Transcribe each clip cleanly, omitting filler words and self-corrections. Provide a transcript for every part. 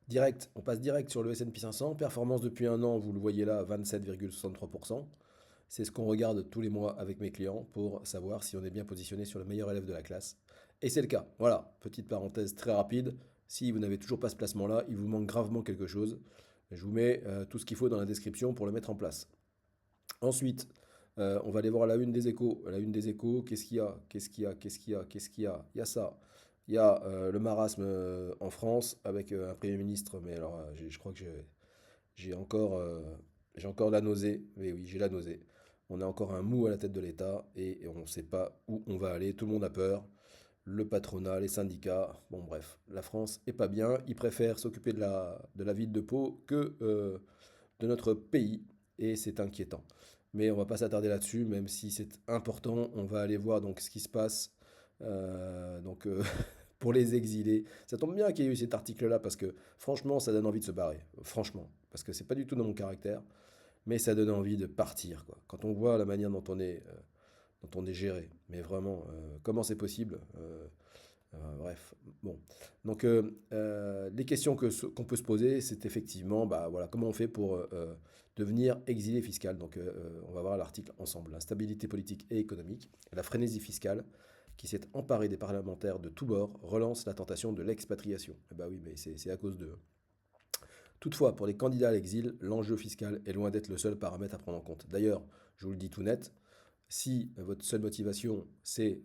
Direct, on passe direct sur le S&P 500. Performance depuis un an, vous le voyez là, 27,63%. C'est ce qu'on regarde tous les mois avec mes clients pour savoir si on est bien positionné sur le meilleur élève de la classe. Et c'est le cas. Voilà, petite parenthèse très rapide. Si vous n'avez toujours pas ce placement-là, il vous manque gravement quelque chose. Je vous mets tout ce qu'il faut dans la description pour le mettre en place. Ensuite, on va aller voir la une des échos. La une des échos, qu'est-ce qu'il y a? Qu'est-ce qu'il y a? Qu'est-ce qu'il y a? Qu'est-ce qu'il y a? Il y a ça. Il y a le marasme en France avec un Premier ministre, mais alors je crois que j'ai encore, j'ai encore la nausée. Mais oui, j'ai la nausée. On a encore un mou à la tête de l'État et on ne sait pas où on va aller. Tout le monde a peur. Le patronat, les syndicats. Bon, bref, la France est pas bien. Ils préfèrent s'occuper de la ville de Pau que de notre pays et c'est inquiétant. Mais on va pas s'attarder là-dessus, même si c'est important. On va aller voir donc ce qui se passe pour les exilés. Ça tombe bien qu'il y ait eu cet article-là parce que franchement, ça donne envie de se barrer. Franchement, parce que c'est pas du tout dans mon caractère, mais ça donne envie de partir, quoi. Quand on voit la manière dont on est géré, mais vraiment, comment c'est possible bref, bon. Donc, les questions qu'on peut se poser, c'est effectivement, bah, voilà, comment on fait pour devenir exilé fiscal. Donc, on va voir l'article ensemble. L'instabilité politique et économique, la frénésie fiscale qui s'est emparée des parlementaires de tous bords relance la tentation de l'expatriation. Eh bah oui, mais c'est à cause d'eux. Toutefois, pour les candidats à l'exil, l'enjeu fiscal est loin d'être le seul paramètre à prendre en compte. D'ailleurs, je vous le dis tout net, si votre seule motivation, c'est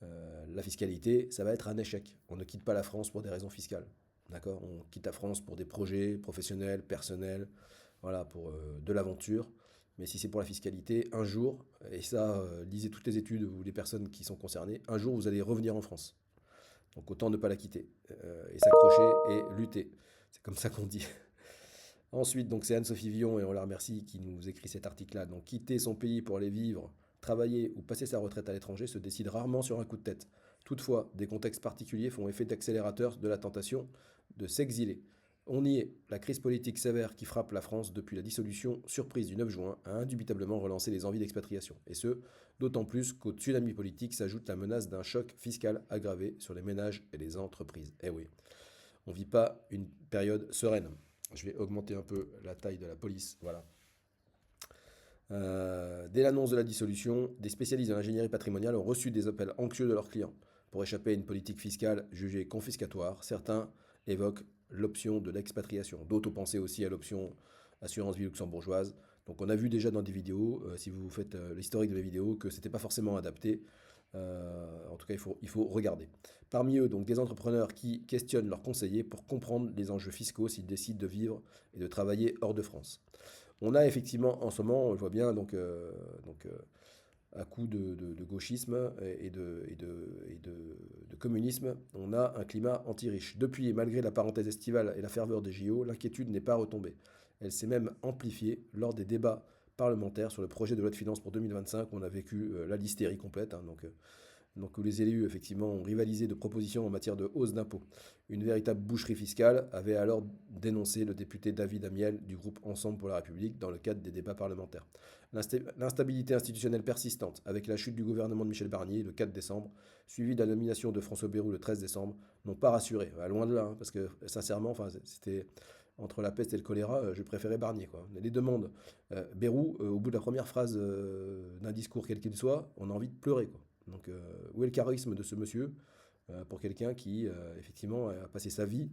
la fiscalité, ça va être un échec. On ne quitte pas la France pour des raisons fiscales. D'accord. On quitte la France pour des projets professionnels, personnels, voilà, pour de l'aventure. Mais si c'est pour la fiscalité, un jour, et ça, lisez toutes les études ou les personnes qui sont concernées, un jour vous allez revenir en France. Donc autant ne pas la quitter et s'accrocher et lutter. C'est comme ça qu'on dit. Ensuite, donc c'est Anne-Sophie Villon, et on la remercie, qui nous écrit cet article-là. Donc quitter son pays pour aller vivre, travailler ou passer sa retraite à l'étranger se décide rarement sur un coup de tête. Toutefois, des contextes particuliers font effet d'accélérateur de la tentation de s'exiler. On y est. La crise politique sévère qui frappe la France depuis la dissolution surprise du 9 juin a indubitablement relancé les envies d'expatriation. Et ce, d'autant plus qu'au tsunami politique s'ajoute la menace d'un choc fiscal aggravé sur les ménages et les entreprises. Eh oui, on ne vit pas une période sereine. Je vais augmenter un peu la taille de la police. Voilà. Dès l'annonce de la dissolution, des spécialistes de l'ingénierie patrimoniale ont reçu des appels anxieux de leurs clients. Pour échapper à une politique fiscale jugée confiscatoire, certains évoquent l'option de l'expatriation. D'autres ont pensé aussi à l'option assurance vie luxembourgeoise. Donc on a vu déjà dans des vidéos, si vous faites l'historique de la vidéo, que ce n'était pas forcément adapté. En tout cas, il faut regarder. Parmi eux, donc des entrepreneurs qui questionnent leurs conseillers pour comprendre les enjeux fiscaux s'ils décident de vivre et de travailler hors de France. On a effectivement en ce moment, on le voit bien, à coup de gauchisme de communisme, on a un climat anti-riche. Depuis, et malgré la parenthèse estivale et la ferveur des JO, l'inquiétude n'est pas retombée. Elle s'est même amplifiée lors des débats parlementaires sur le projet de loi de finances pour 2025. On a vécu la l'hystérie complète, donc où les élus, effectivement, ont rivalisé de propositions en matière de hausse d'impôts. Une véritable boucherie fiscale avait alors dénoncé le député David Amiel du groupe Ensemble pour la République dans le cadre des débats parlementaires. L'instabilité institutionnelle persistante, avec la chute du gouvernement de Michel Barnier le 4 décembre, suivie de la nomination de François Bayrou le 13 décembre, n'ont pas rassuré. Loin de là, parce que sincèrement, enfin, c'était entre la peste et le choléra, je préférais Barnier, quoi. Les demandes, Bayrou, au bout de la première phrase d'un discours quel qu'il soit, on a envie de pleurer, quoi. Donc, où est le charisme de ce monsieur pour quelqu'un qui, effectivement, a passé sa vie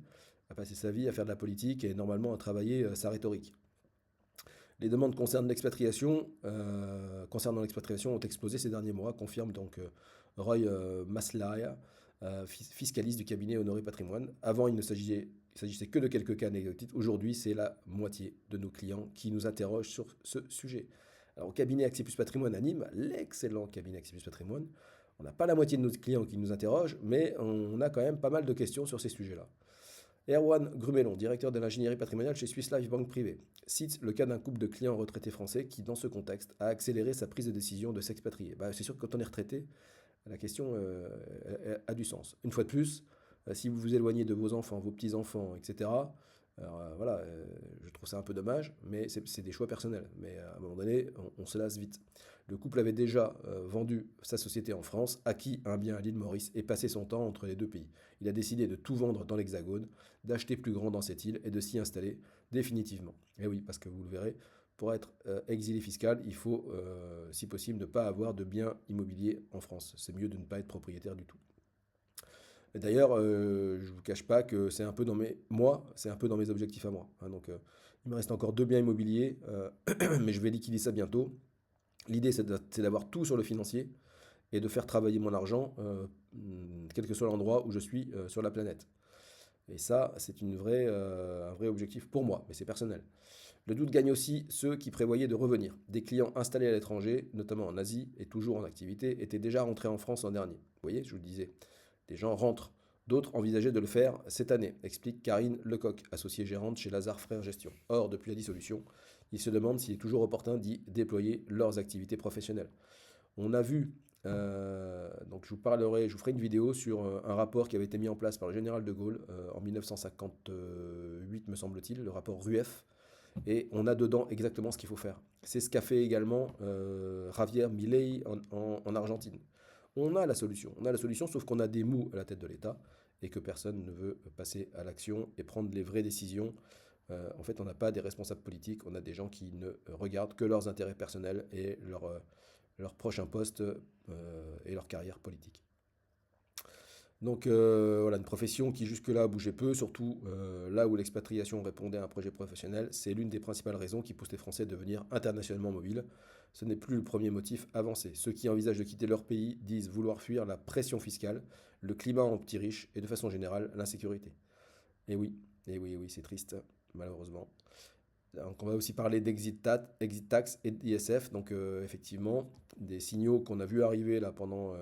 à faire de la politique et normalement à travailler sa rhétorique. Les demandes concernant l'expatriation ont explosé ces derniers mois, confirme donc Roy Maslaia, fiscaliste du cabinet Honoré Patrimoine. Avant, il s'agissait que de quelques cas anecdotiques. Aujourd'hui, c'est la moitié de nos clients qui nous interrogent sur ce sujet. Alors, au cabinet Axipus Patrimoine à Nîmes, l'excellent cabinet Axipus Patrimoine, on n'a pas la moitié de nos clients qui nous interrogent, mais on a quand même pas mal de questions sur ces sujets-là. Erwan Grumelon, directeur de l'ingénierie patrimoniale chez Swiss Life Banque Privée, cite le cas d'un couple de clients retraités français qui, dans ce contexte, a accéléré sa prise de décision de s'expatrier. C'est sûr que quand on est retraité, la question a du sens. Une fois de plus, si vous vous éloignez de vos enfants, vos petits-enfants, etc., Alors voilà, je trouve ça un peu dommage, mais c'est des choix personnels. Mais à un moment donné, on se lasse vite. Le couple avait déjà vendu sa société en France, acquis un bien à l'île Maurice et passé son temps entre les deux pays. Il a décidé de tout vendre dans l'Hexagone, d'acheter plus grand dans cette île et de s'y installer définitivement. Et oui, parce que vous le verrez, pour être exilé fiscal, il faut, si possible, ne pas avoir de biens immobiliers en France. C'est mieux de ne pas être propriétaire du tout. Et d'ailleurs, je ne vous cache pas que c'est un peu dans c'est un peu dans mes objectifs à moi, hein. Donc, il me reste encore deux biens immobiliers, mais je vais liquider ça bientôt. L'idée, c'est d'avoir tout sur le financier et de faire travailler mon argent, quel que soit l'endroit où je suis sur la planète. Et ça, c'est un vrai objectif pour moi, mais c'est personnel. Le doute gagne aussi ceux qui prévoyaient de revenir. Des clients installés à l'étranger, notamment en Asie et toujours en activité, étaient déjà rentrés en France l'an dernier. Vous voyez, je vous le disais, des gens rentrent. D'autres envisageaient de le faire cette année, explique Karine Lecoq, associée gérante chez Lazare Frères Gestion. Or, depuis la dissolution, ils se demandent s'il est toujours opportun d'y déployer leurs activités professionnelles. On a vu, donc je vous ferai une vidéo sur un rapport qui avait été mis en place par le général de Gaulle en 1958, me semble-t-il, le rapport RUEF, et on a dedans exactement ce qu'il faut faire. C'est ce qu'a fait également Javier Milei en Argentine. On a la solution, sauf qu'on a des mous à la tête de l'État et que personne ne veut passer à l'action et prendre les vraies décisions. En fait, on n'a pas des responsables politiques, on a des gens qui ne regardent que leurs intérêts personnels et leur prochain poste et leur carrière politique. Donc voilà, une profession qui jusque-là bougeait peu, surtout là où l'expatriation répondait à un projet professionnel, c'est l'une des principales raisons qui poussent les Français à devenir internationalement mobiles. Ce n'est plus le premier motif avancé. Ceux qui envisagent de quitter leur pays disent vouloir fuir la pression fiscale, le climat en petits riches et de façon générale l'insécurité. Et oui, c'est triste, malheureusement. Donc on va aussi parler exit tax et d'ISF, donc effectivement des signaux qu'on a vu arriver là pendant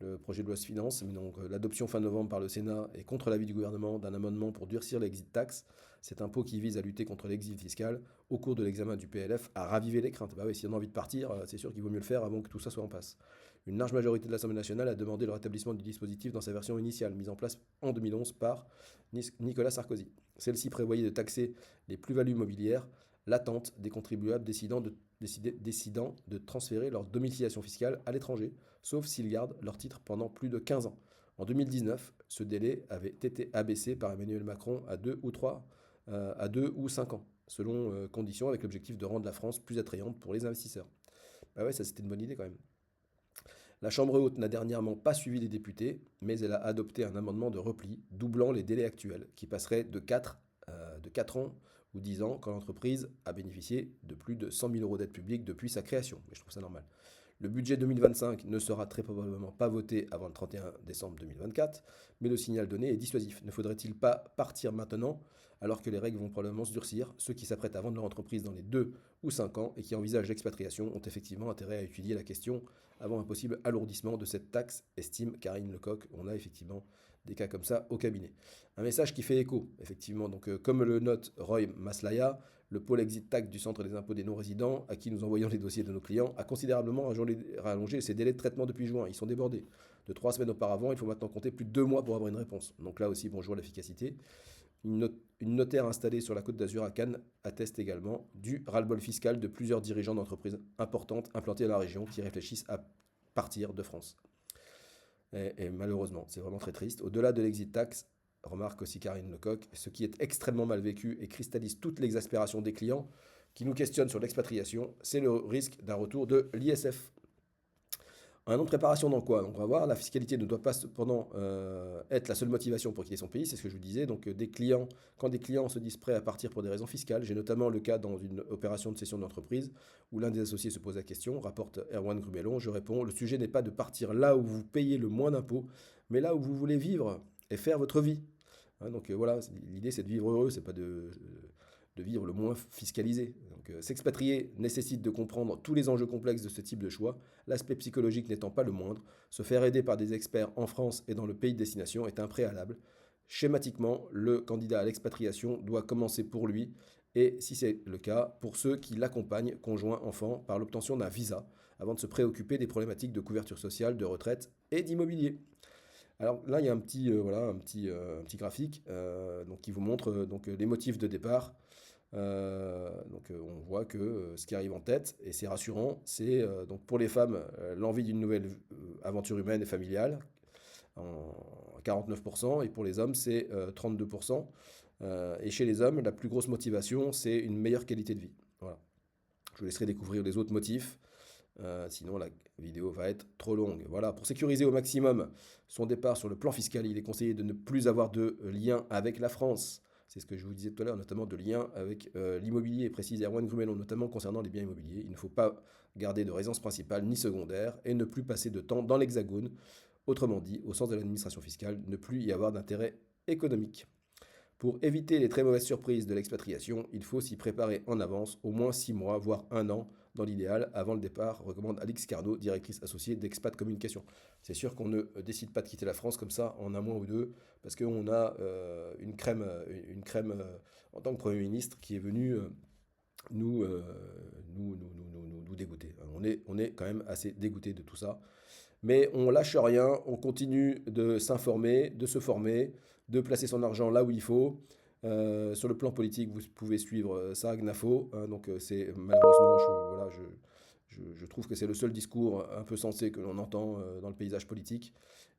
le projet de loi de finances, mais donc l'adoption fin novembre par le Sénat et contre l'avis du gouvernement d'un amendement pour durcir l'exit tax, cet impôt qui vise à lutter contre l'exil fiscal, au cours de l'examen du PLF, a ravivé les craintes. Bah oui, si on a envie de partir, c'est sûr qu'il vaut mieux le faire avant que tout ça soit en passe. Une large majorité de l'Assemblée nationale a demandé le rétablissement du dispositif dans sa version initiale, mise en place en 2011 par Nicolas Sarkozy. Celle-ci prévoyait de taxer les plus-values immobilières latentes des contribuables décidant de transférer leur domiciliation fiscale à l'étranger, sauf s'ils gardent leur titre pendant plus de 15 ans. En 2019, ce délai avait été abaissé par Emmanuel Macron à 2 ou 5 ans, selon conditions, avec l'objectif de rendre la France plus attrayante pour les investisseurs. Bah ouais, ça c'était une bonne idée quand même. La Chambre haute n'a dernièrement pas suivi les députés, mais elle a adopté un amendement de repli doublant les délais actuels, qui passeraient de 4 ans ou 10 ans quand l'entreprise a bénéficié de plus de 100 000 euros d'aide publique depuis sa création. Mais je trouve ça normal. Le budget 2025 ne sera très probablement pas voté avant le 31 décembre 2024, mais le signal donné est dissuasif. Ne faudrait-il pas partir maintenant, alors que les règles vont probablement se durcir? Ceux qui s'apprêtent à vendre leur entreprise dans les 2 ou 5 ans et qui envisagent l'expatriation ont effectivement intérêt à étudier la question avant un possible alourdissement de cette taxe, estime Karine Lecoq. On a effectivement des cas comme ça au cabinet. Un message qui fait écho, effectivement. Donc, comme le note Roy Maslaya, le pôle exit tax du Centre des impôts des non-résidents, à qui nous envoyons les dossiers de nos clients, a considérablement rallongé ses délais de traitement depuis juin. Ils sont débordés. De 3 semaines auparavant, il faut maintenant compter plus de 2 mois pour avoir une réponse. Donc là aussi, bonjour l'efficacité. Une notaire installée sur la côte d'Azur à Cannes atteste également du ras-le-bol fiscal de plusieurs dirigeants d'entreprises importantes implantées dans la région qui réfléchissent à partir de France. Et malheureusement, c'est vraiment très triste. Au-delà de l'exit tax, remarque aussi Karine Lecoq, ce qui est extrêmement mal vécu et cristallise toute l'exaspération des clients qui nous questionnent sur l'expatriation, c'est le risque d'un retour de l'ISF. Un an de préparation dans quoi? Donc on va voir, la fiscalité ne doit pas cependant être la seule motivation pour quitter son pays, c'est ce que je vous disais. Donc quand des clients se disent prêts à partir pour des raisons fiscales, j'ai notamment le cas dans une opération de cession d'entreprise où l'un des associés se pose la question, rapporte Erwan Grubellon, je réponds, le sujet n'est pas de partir là où vous payez le moins d'impôts, mais là où vous voulez vivre et faire votre vie. Hein, donc voilà, l'idée c'est de vivre heureux, c'est pas de vivre le moins fiscalisé. Donc s'expatrier nécessite de comprendre tous les enjeux complexes de ce type de choix, l'aspect psychologique n'étant pas le moindre. Se faire aider par des experts en France et dans le pays de destination est un préalable. Schématiquement, le candidat à l'expatriation doit commencer pour lui et, si c'est le cas, pour ceux qui l'accompagnent, conjoints, enfants, par l'obtention d'un visa, avant de se préoccuper des problématiques de couverture sociale, de retraite et d'immobilier. Alors là, il y a voilà, un petit graphique donc, qui vous montre les motifs de départ. On voit que ce qui arrive en tête, et c'est rassurant, c'est donc pour les femmes l'envie d'une nouvelle aventure humaine et familiale en 49%, et pour les hommes c'est 32%. Et chez les hommes, la plus grosse motivation, c'est une meilleure qualité de vie. Voilà. Je vous laisserai découvrir les autres motifs. Sinon, la vidéo va être trop longue. Voilà, pour sécuriser au maximum son départ sur le plan fiscal, il est conseillé de ne plus avoir de lien avec la France. C'est ce que je vous disais tout à l'heure, notamment de lien avec l'immobilier, précise Erwan Grumelon, notamment concernant les biens immobiliers. Il ne faut pas garder de résidence principale ni secondaire et ne plus passer de temps dans l'Hexagone. Autrement dit, au sens de l'administration fiscale, ne plus y avoir d'intérêt économique. Pour éviter les très mauvaises surprises de l'expatriation, il faut s'y préparer en avance, au moins 6 mois, voire un an, dans l'idéal, avant le départ, recommande Alix Carnot, directrice associée d'Expat Communication. C'est sûr qu'on ne décide pas de quitter la France comme ça en un mois ou deux, parce qu'on a une crème en tant que Premier ministre qui est venue nous, nous dégoûter. On est quand même assez dégoûté de tout ça. Mais on lâche rien, on continue de s'informer, de se former, de placer son argent là où il faut. Sur le plan politique, vous pouvez suivre ça, Gnafo. Hein, c'est malheureusement, je trouve que c'est le seul discours un peu sensé que l'on entend dans le paysage politique.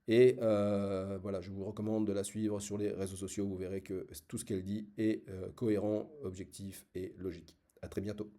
Et voilà, je vous recommande de la suivre sur les réseaux sociaux. Vous verrez que tout ce qu'elle dit est cohérent, objectif et logique. À très bientôt.